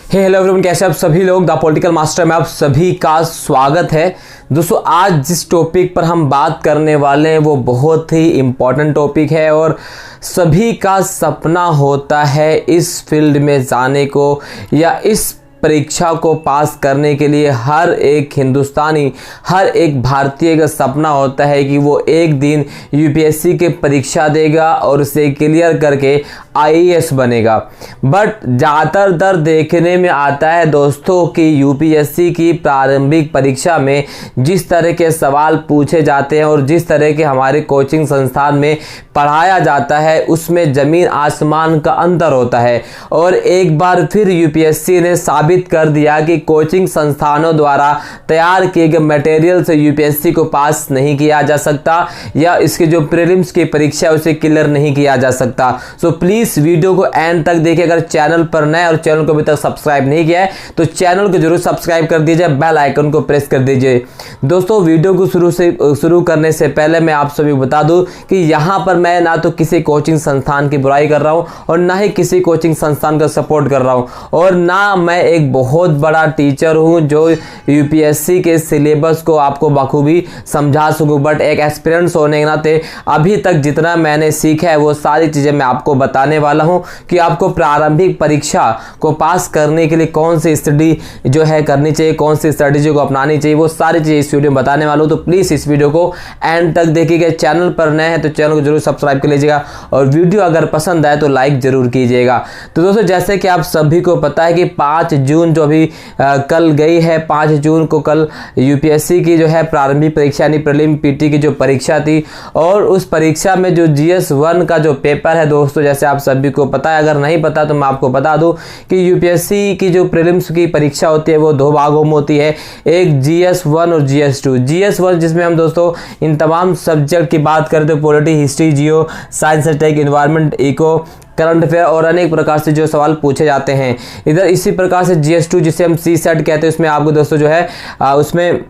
Hello everyone, कैसे आप सभी लोग। द पॉलिटिकल मास्टर में आप सभी का स्वागत है। दोस्तों, आज जिस टॉपिक पर हम बात करने वाले हैं वो बहुत ही इम्पोर्टेंट टॉपिक है और सभी का सपना होता है इस फील्ड में जाने को या इस परीक्षा को पास करने के लिए हर एक हिंदुस्तानी, हर एक भारतीय का सपना होता है कि वो एक दिन यूपीएससी की परीक्षा देगा और उसे क्लियर करके आईएएस बनेगा। बट ज़्यादातर देखने में आता है दोस्तों कि यूपीएससी की प्रारंभिक परीक्षा में जिस तरह के सवाल पूछे जाते हैं और जिस तरह के हमारे कोचिंग संस्थान में पढ़ाया जाता है उसमें ज़मीन आसमान का अंतर होता है। और एक बार फिर यूपीएससी ने साबित कर दिया कि कोचिंग संस्थानों द्वारा तैयार किए गए मटेरियल से यूपीएससी को पास नहीं किया जा सकता या इसके जो प्रीलिम्स की परीक्षा है उसे क्लियर नहीं किया जा सकता। सो प्लीज़ वीडियो को एंड तक देखिए। अगर चैनल पर नए और चैनल को अभी तक सब्सक्राइब नहीं किया है तो चैनल को जरूर सब्सक्राइब कर दीजिए, बेल आइकन को प्रेस कर दीजिए। दोस्तों, वीडियो को शुरू करने से पहले मैं आप सभी को बता दूं कि यहाँ पर मैं ना तो किसी कोचिंग संस्थान की बुराई कर रहा हूँ और ना ही किसी कोचिंग संस्थान का सपोर्ट कर रहा हूँ और ना मैं एक बहुत बड़ा टीचर हूँ जो यूपीएससी के सिलेबस को आपको बखूबी समझा सकूँ। बट एक एक्सपीरियंस होने के नाते अभी तक जितना मैंने सीखा है वो सारी चीज़ें मैं आपको बताने वाला हूं कि आपको प्रारंभिक परीक्षा को पास करने के लिए कौन सी स्टडी जो है करनी चाहिए, कौन सी स्ट्रेटेजी को अपनानी चाहिए, वो सारी चीज़ें इस वीडियो में बताने वाला हूं। तो प्लीज़ इस वीडियो को एंड तक देखिएगा। चैनल पर नए हैं तो चैनल को जरूर सब्सक्राइब कर लीजिएगा और वीडियो अगर पसंद आए तो लाइक जरूर कीजिएगा। तो दोस्तों, जैसे कि आप सभी को पता है कि 5 जून जो अभी कल गई है, 5 जून को कल यूपीएससी की जो है प्रारंभिक परीक्षा यानी प्रीलिम पीटी की जो परीक्षा थी और उस परीक्षा में जो जीएस 1 का जो पेपर है दोस्तों, जैसे आप सभी को पता है, अगर नहीं पता तो मैं आपको बता दूं कि यूपीएससी की जो प्रीलिम्स की परीक्षा होती है वो 2 भागों में होती है, एक जीएस 1 और जीएस 2। जीएस 1 जिसमें हम दोस्तों इन तमाम सब्जेक्ट की बात करें तो polity, history, geo, science and tech, environment, eco, current affair और अनेक प्रकार से जो सवाल पूछे जाते हैं। इधर इसी प्रकार से जीएस 2 जिसे हम सी सेट कहते हैं, उसमें आपको दोस्तों जो है उसमें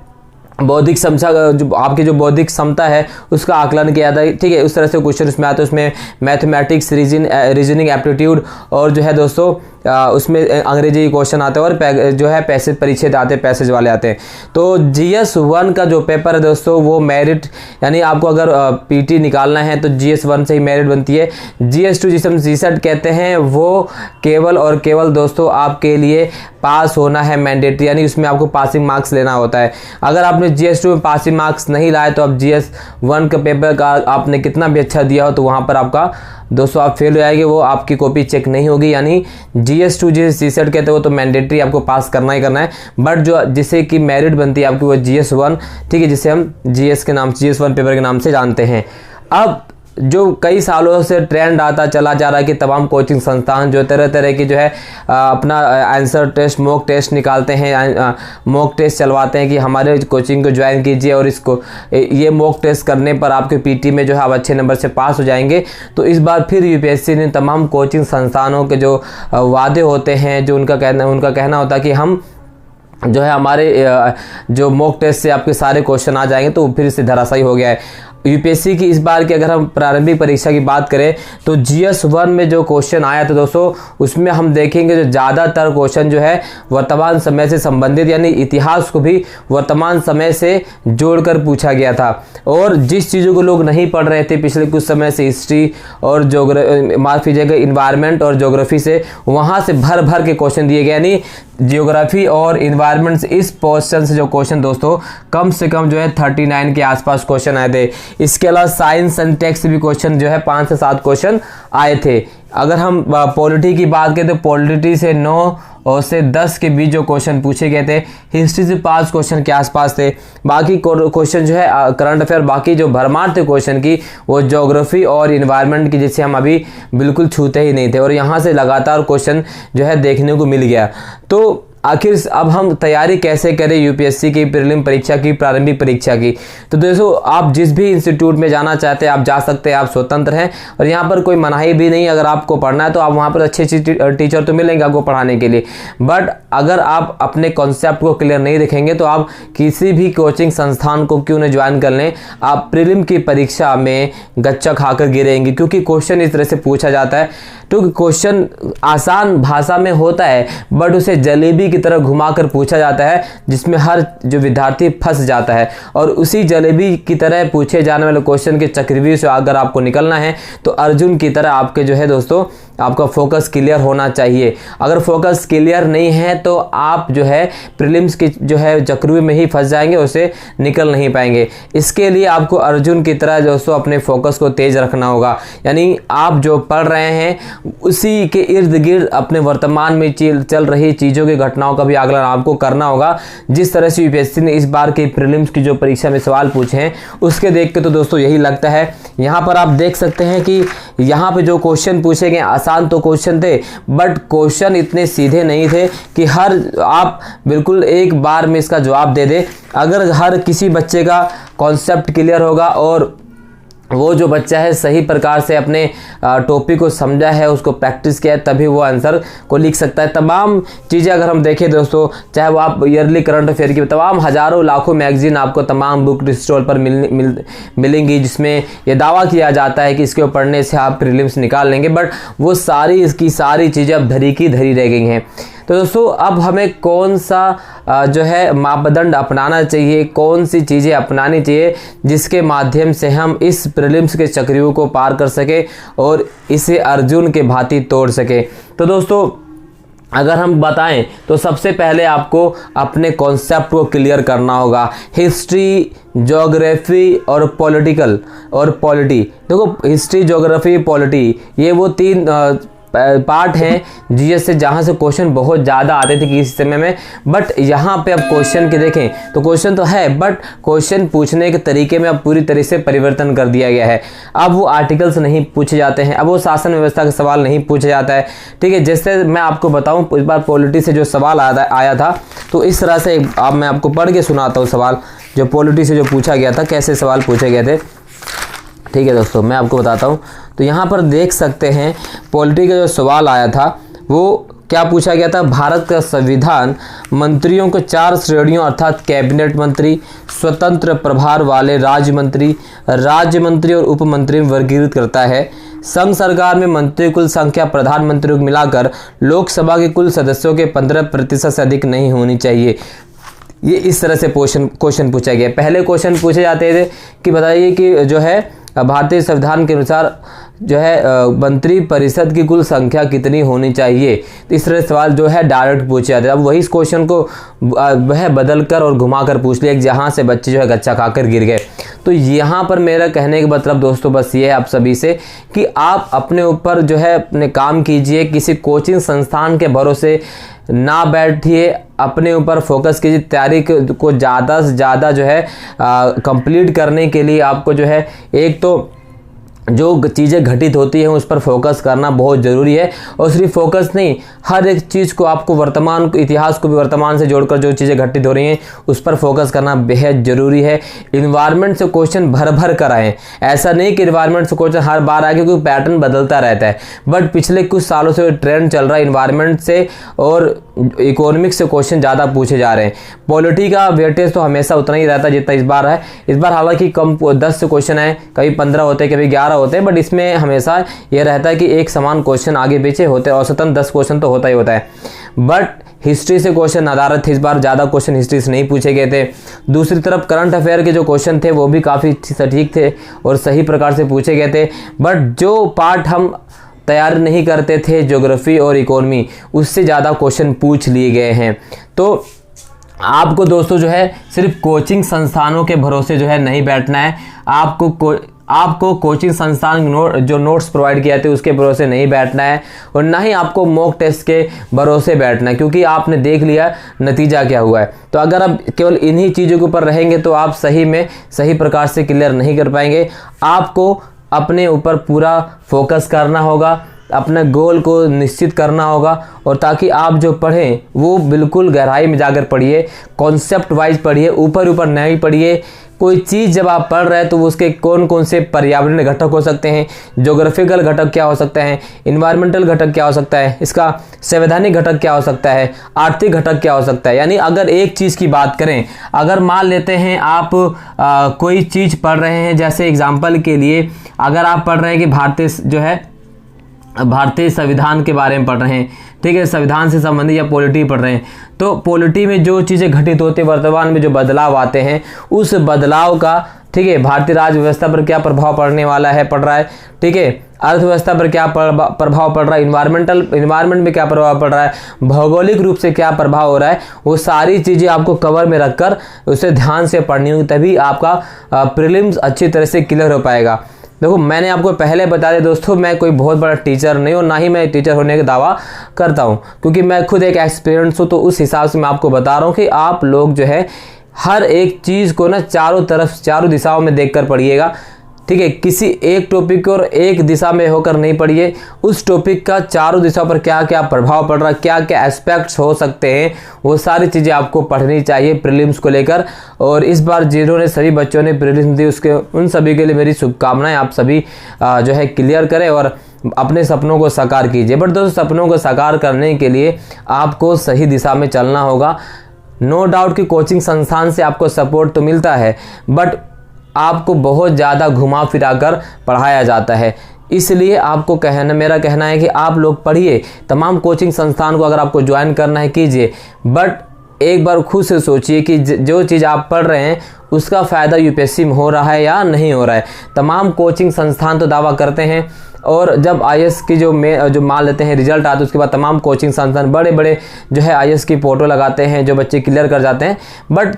बौद्धिक क्षमता, जो आपकी जो बौद्धिक क्षमता है उसका आकलन किया जाता है। ठीक है, उस तरह से क्वेश्चन उसमें आते हैं। उसमें मैथमेटिक्स, रीजनिंग एप्टीट्यूड और जो है दोस्तों उसमें अंग्रेजी क्वेश्चन आते हैं और जो है पैसेज परीक्षित आते हैं, पैसेज वाले आते हैं। तो जीएस 1 का जो पेपर है दोस्तों वो मेरिट यानी आपको अगर पीटी निकालना है तो जीएस 1 से ही मेरिट बनती है। जीएस 2 जिसे हम जीसेट कहते हैं वो केवल और केवल दोस्तों आपके लिए पास होना है मैंडेटरी, यानी उसमें आपको पासिंग मार्क्स लेना होता है। अगर आपने जीएस 2 में पासिंग मार्क्स नहीं लाए तो आप जीएस 1 का पेपर का आपने कितना भी अच्छा दिया हो तो वहाँ पर आपका दोस्तों आप फेल हो जाएंगे, वो आपकी कॉपी चेक नहीं होगी। यानी जीएस 2 जिसे सीसेट कहते हैं वो तो मैंडेटरी आपको पास करना ही करना है। बट जो जिसे कि मेरिट बनती है आपकी वो जीएस 1, ठीक है, जिसे हम जीएस के नाम, जीएस 1 पेपर के नाम से जानते हैं। अब जो कई सालों से ट्रेंड आता चला जा रहा है कि तमाम कोचिंग संस्थान जो तरह तरह की जो है अपना आंसर टेस्ट, मॉक टेस्ट निकालते हैं, मॉक टेस्ट चलवाते हैं कि हमारे कोचिंग को ज्वाइन कीजिए और इसको ये मॉक टेस्ट करने पर आपके पीटी में जो है आप अच्छे नंबर से पास हो जाएंगे। तो इस बार फिर यूपीएससी ने तमाम कोचिंग संस्थानों के जो वादे होते हैं, जो उनका कहना होता है कि हम जो है हमारे जो मॉक टेस्ट से आपके सारे क्वेश्चन आ जाएंगे, तो फिर से धराशायी हो गया है। यूपीएससी की इस बार की अगर हम प्रारंभिक परीक्षा की बात करें तो जीएस 1 में जो क्वेश्चन आया था दोस्तों उसमें हम देखेंगे जो ज़्यादातर क्वेश्चन जो है वर्तमान समय से संबंधित यानी इतिहास को भी वर्तमान समय से जोड़कर पूछा गया था। और जिस चीज़ों को लोग नहीं पढ़ रहे थे पिछले कुछ समय से, हिस्ट्री और माफ कीजिएगा इन्वायरमेंट और ज्योग्राफी से, वहाँ से भर भर के क्वेश्चन दिए गए। यानी जियोग्राफी और इन्वायरमेंट इस पोर्शन से जो क्वेश्चन दोस्तों कम से कम जो है 39 के आसपास क्वेश्चन आए थे। इसके अलावा साइंस एंड टेक्स भी क्वेश्चन जो है 5 से 7 क्वेश्चन आए थे। अगर हम पॉलिटी की बात करें तो पॉलिटी से 9 और से 10 के बीच जो क्वेश्चन पूछे गए थे, हिस्ट्री से 5 क्वेश्चन के आसपास थे। बाकी क्वेश्चन जो है करंट अफेयर, बाकी जो भरमार थे क्वेश्चन की वो ज्योग्राफी और इन्वायरमेंट की, जिसे हम अभी बिल्कुल छूते ही नहीं थे और यहाँ से लगातार क्वेश्चन जो है देखने को मिल गया। तो आखिर अब हम तैयारी कैसे करें यूपीएससी की प्रीलिम परीक्षा की, प्रारंभिक परीक्षा की। तो दोस्तों आप जिस भी इंस्टीट्यूट में जाना चाहते हैं आप जा सकते हैं, आप स्वतंत्र हैं और यहाँ पर कोई मनाही भी नहीं। अगर आपको पढ़ना है तो आप वहाँ पर अच्छे टीचर तो मिलेंगे आपको पढ़ाने के लिए, बट अगर आप अपने कॉन्सेप्ट को क्लियर नहीं रखेंगे तो आप किसी भी कोचिंग संस्थान को क्यों न ज्वाइन कर लें, आप प्रीलिम की परीक्षा में गच्चा खाकर गिरेंगे। क्योंकि क्वेश्चन इस तरह से पूछा जाता है, तो क्वेश्चन आसान भाषा में होता है बट उसे जलेबी की तरह घुमाकर पूछा जाता है, जिसमें हर जो विद्यार्थी फंस जाता है। और उसी जलेबी की तरह पूछे जाने वाले क्वेश्चन के चक्रव्यूह से अगर आपको निकलना है तो अर्जुन की तरह आपके जो है दोस्तों आपका फोकस क्लियर होना चाहिए। अगर फोकस क्लियर नहीं है तो आप जो है प्रीलिम्स की जो है चक्रव्यूह में ही फंस जाएंगे, उससे निकल नहीं पाएंगे। इसके लिए आपको अर्जुन की तरह दोस्तों अपने फोकस को तेज रखना होगा, यानी आप जो पढ़ रहे हैं उसी के इर्द गिर्द अपने वर्तमान में चल रही चीज़ों की घटनाओं का भी आकलन आपको करना होगा। जिस तरह से यूपीएससी ने इस बार की प्रीलिम्स की जो परीक्षा में सवाल पूछे हैं उसके देख के तो दोस्तों यही लगता है। यहाँ पर आप देख सकते हैं कि यहाँ पे जो क्वेश्चन पूछे गए आसान तो क्वेश्चन थे बट क्वेश्चन इतने सीधे नहीं थे कि हर आप बिल्कुल एक बार में इसका जवाब दे दे। अगर हर किसी बच्चे का कॉन्सेप्ट क्लियर होगा और वो जो बच्चा है सही प्रकार से अपने टॉपिक को समझा है, उसको प्रैक्टिस किया है, तभी वो आंसर को लिख सकता है। तमाम चीज़ें अगर हम देखें दोस्तों, चाहे वो आप ईयरली करंट अफेयर की तमाम हज़ारों लाखों मैगजीन आपको तमाम बुक स्टॉल पर मिलेंगी जिसमें ये दावा किया जाता है कि इसके पढ़ने से आप प्रीलिम्स निकाल लेंगे, बट वो सारी इसकी सारी चीज़ें अब धरी की धरी रह गई हैं। तो दोस्तों अब हमें कौन सा जो है मापदंड अपनाना चाहिए, कौन सी चीज़ें अपनानी चाहिए जिसके माध्यम से हम इस प्रीलिम्स के चक्रव्यूह को पार कर सके और इसे अर्जुन के भांति तोड़ सके। तो दोस्तों अगर हम बताएं तो सबसे पहले आपको अपने कॉन्सेप्ट को क्लियर करना होगा। हिस्ट्री, ज्योग्राफी और पॉलिटिकल और पॉलिटी, देखो हिस्ट्री, ज्योग्राफी, पॉलिटी ये वो तीन पार्ट हैं जीएस से जहाँ से क्वेश्चन बहुत ज़्यादा आते थे किसी समय में, बट यहाँ पे अब क्वेश्चन के देखें तो क्वेश्चन तो है बट क्वेश्चन पूछने के तरीके में अब पूरी तरह से परिवर्तन कर दिया गया है। अब वो आर्टिकल्स नहीं पूछे जाते हैं, अब वो शासन व्यवस्था का सवाल नहीं पूछा जाता है, ठीक है। जैसे मैं आपको बताऊँ इस बार पॉलिटी से जो सवाल आया था तो इस तरह से अब मैं आपको पढ़ के सुनाता हूँ सवाल जो पॉलिटी से जो पूछा गया था, कैसे सवाल पूछे गए थे, ठीक है दोस्तों मैं आपको बताता हूँ। तो यहाँ पर देख सकते हैं पॉलिटी का जो सवाल आया था वो क्या पूछा गया था। भारत का संविधान मंत्रियों को 4 श्रेणियों अर्थात कैबिनेट मंत्री, स्वतंत्र प्रभार वाले राज्य मंत्री और उप मंत्री में वर्गीकृत करता है। संघ सरकार में मंत्री कुल संख्या प्रधानमंत्री को मिलाकर लोकसभा के कुल सदस्यों के 15% से अधिक नहीं होनी चाहिए। ये इस तरह से क्वेश्चन पूछा गया। पहले क्वेश्चन पूछे जाते थे कि बताइए कि जो है भारतीय संविधान के अनुसार जो है मंत्री परिषद की कुल संख्या कितनी होनी चाहिए। तो इस तरह सवाल जो है डायरेक्ट पूछे जाते हैं। अब वही इस क्वेश्चन को वह बदल कर और घुमा कर पूछ लिया जहाँ से बच्चे जो है गच्चा खाकर गिर गए। तो यहाँ पर मेरा कहने का मतलब दोस्तों बस ये है आप सभी से कि आप अपने ऊपर जो है अपने काम कीजिए, किसी कोचिंग संस्थान के भरोसे ना बैठिए, अपने ऊपर फोकस कीजिए। तैयारी को ज़्यादा से ज़्यादा जो है कंप्लीट करने के लिए आपको जो है एक तो जो चीज़ें घटित होती हैं उस पर फोकस करना बहुत ज़रूरी है। और सिर्फ फोकस नहीं, हर एक चीज़ को आपको वर्तमान इतिहास को भी वर्तमान से जोड़कर जो चीज़ें घटित हो रही हैं उस पर फोकस करना बेहद ज़रूरी है। इन्वायरमेंट से क्वेश्चन भर कर आएँ, ऐसा नहीं कि इन्वायरमेंट से क्वेश्चन हर बार आए क्योंकि पैटर्न बदलता रहता है, बट पिछले कुछ सालों से ट्रेंड चल रहा है इन्वायरमेंट से और इकोनॉमिक्स से क्वेश्चन ज़्यादा पूछे जा रहे हैं। पॉलिटी का वेटेज तो हमेशा उतना ही रहता है जितना इस बार है। इस बार हालांकि कम 10 से क्वेश्चन है, कभी 15 होते हैं, कभी 11 होते हैं, बट इसमें हमेशा यह रहता है कि एक समान क्वेश्चन आगे पीछे होते हैं। औसतन 10 क्वेश्चन तो होता ही होता है। बट हिस्ट्री से क्वेश्चन नदारत थे, इस बार ज़्यादा क्वेश्चन हिस्ट्री से नहीं पूछे गए थे। दूसरी तरफ करंट अफेयर के जो क्वेश्चन थे वो भी काफ़ी सटीक थे और सही प्रकार से पूछे गए थे। बट जो पार्ट हम तैयार नहीं करते थे, ज्योग्राफी और इकोनॉमी, उससे ज़्यादा क्वेश्चन पूछ लिए गए हैं। तो आपको दोस्तों जो है सिर्फ कोचिंग संस्थानों के भरोसे जो है नहीं बैठना है। आपको कोचिंग संस्थान जो नोट्स प्रोवाइड किए थे उसके भरोसे नहीं बैठना है और ना ही आपको मॉक टेस्ट के भरोसे बैठना है, क्योंकि आपने देख लिया नतीजा क्या हुआ है। तो अगर आप केवल इन्हीं चीज़ों के ऊपर रहेंगे तो आप सही में सही प्रकार से क्लियर नहीं कर पाएंगे। आपको अपने ऊपर पूरा फोकस करना होगा, अपने गोल को निश्चित करना होगा, और ताकि आप जो पढ़ें वो बिल्कुल गहराई में जाकर पढ़िए, कॉन्सेप्ट वाइज पढ़िए, ऊपर ऊपर नहीं पढ़िए। कोई चीज़ जब आप पढ़ रहे हैं तो उसके कौन कौन से पर्यावरणीय घटक हो सकते हैं, ज्योग्राफिकल घटक क्या हो सकते हैं, इन्वायरमेंटल घटक क्या हो सकता है, इसका संवैधानिक घटक क्या हो सकता है, आर्थिक घटक क्या हो सकता है। यानी अगर एक चीज़ की बात करें, अगर मान लेते हैं आप कोई चीज़ पढ़ रहे हैं, जैसे एग्जाम्पल के लिए अगर आप पढ़ रहे हैं कि भारतीय संविधान के बारे में पढ़ रहे हैं, ठीक है, संविधान से संबंधित या पॉलिटी पढ़ रहे हैं, तो पॉलिटी में जो चीज़ें घटित होती है, वर्तमान में जो बदलाव आते हैं, उस बदलाव का, ठीक है, भारतीय राज्य व्यवस्था पर क्या प्रभाव पड़ने वाला है, पड़ रहा है, ठीक है, अर्थव्यवस्था पर क्या प्रभाव पड़ रहा है, इन्वायरमेंट में क्या प्रभाव पड़ रहा है, भौगोलिक रूप से क्या प्रभाव हो रहा है, वो सारी चीज़ें आपको कवर में रखकर उसे ध्यान से पढ़नी होगी, तभी आपका प्रीलिम्स अच्छी तरह से क्लियर हो पाएगा। देखो, मैंने आपको पहले बता दिया दोस्तों, मैं कोई बहुत बड़ा टीचर नहीं हूँ, ना ही मैं टीचर होने का दावा करता हूँ, क्योंकि मैं खुद एक एक्सपीरियंस हूँ। तो उस हिसाब से मैं आपको बता रहा हूँ कि आप लोग जो है हर एक चीज़ को ना चारों दिशाओं में देखकर पढ़िएगा, ठीक है। किसी एक टॉपिक को और एक दिशा में होकर नहीं पढ़िए, उस टॉपिक का चारों दिशाओं पर क्या क्या प्रभाव पड़ रहा है, क्या क्या एस्पेक्ट्स हो सकते हैं, वो सारी चीज़ें आपको पढ़नी चाहिए प्रीलिम्स को लेकर। और इस बार जिन्होंने सभी बच्चों ने प्रीलिम्स दी, उसके उन सभी के लिए मेरी शुभकामनाएं। आप सभी जो है क्लियर करें और अपने सपनों को साकार कीजिए। बट दोस्तों, सपनों को साकार करने के लिए आपको सही दिशा में चलना होगा। नो डाउट कि कोचिंग संस्थान से आपको सपोर्ट तो मिलता है, बट आपको बहुत ज़्यादा घुमा फिरा कर पढ़ाया जाता है। इसलिए आपको मेरा कहना है कि आप लोग पढ़िए, तमाम कोचिंग संस्थान को अगर आपको ज्वाइन करना है कीजिए, बट एक बार खुद से सोचिए कि जो चीज़ आप पढ़ रहे हैं उसका फ़ायदा यूपीएससी में हो रहा है या नहीं हो रहा है। तमाम कोचिंग संस्थान तो दावा करते हैं, और जब आईएएस की जो मान लेते हैं रिजल्ट आते हैं, उसके बाद तमाम कोचिंग संस्थान बड़े बड़े जो है आईएएस की फोटो लगाते हैं, जो बच्चे क्लियर कर जाते हैं, बट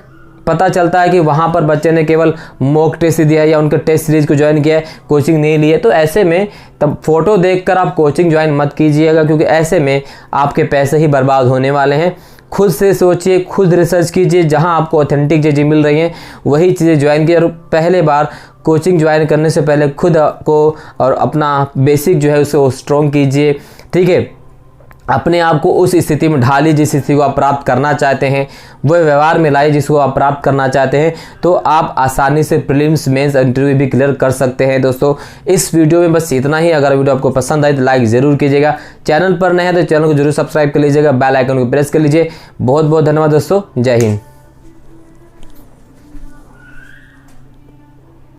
पता चलता है कि वहाँ पर बच्चे ने केवल मॉक टेस्ट दिया है या उनके टेस्ट सीरीज को ज्वाइन किया है, कोचिंग नहीं ली है। तो ऐसे में तब फोटो देखकर आप कोचिंग ज्वाइन मत कीजिएगा, क्योंकि ऐसे में आपके पैसे ही बर्बाद होने वाले हैं। खुद से सोचिए, खुद रिसर्च कीजिए, जहाँ आपको ऑथेंटिक चीज़ें मिल रही हैं वही चीज़ें ज्वाइन कीजिए। और पहले बार कोचिंग ज्वाइन करने से पहले खुद को और अपना बेसिक जो है उसे स्ट्रॉन्ग कीजिए, ठीक है। अपने आप को उस स्थिति में ढालिए जिस स्थिति को आप प्राप्त करना चाहते हैं, वो व्यवहार में लाइए जिसको आप प्राप्त करना चाहते हैं, तो आप आसानी से प्रीलिम्स मेंस इंटरव्यू भी क्लियर कर सकते हैं। दोस्तों, इस वीडियो में बस इतना ही। अगर वीडियो आपको पसंद आए तो लाइक ज़रूर कीजिएगा, चैनल पर नए हैं तो चैनल को जरूर सब्सक्राइब कर लीजिएगा, बेल आइकन को प्रेस कर लीजिए। बहुत बहुत धन्यवाद दोस्तों, जय हिंद।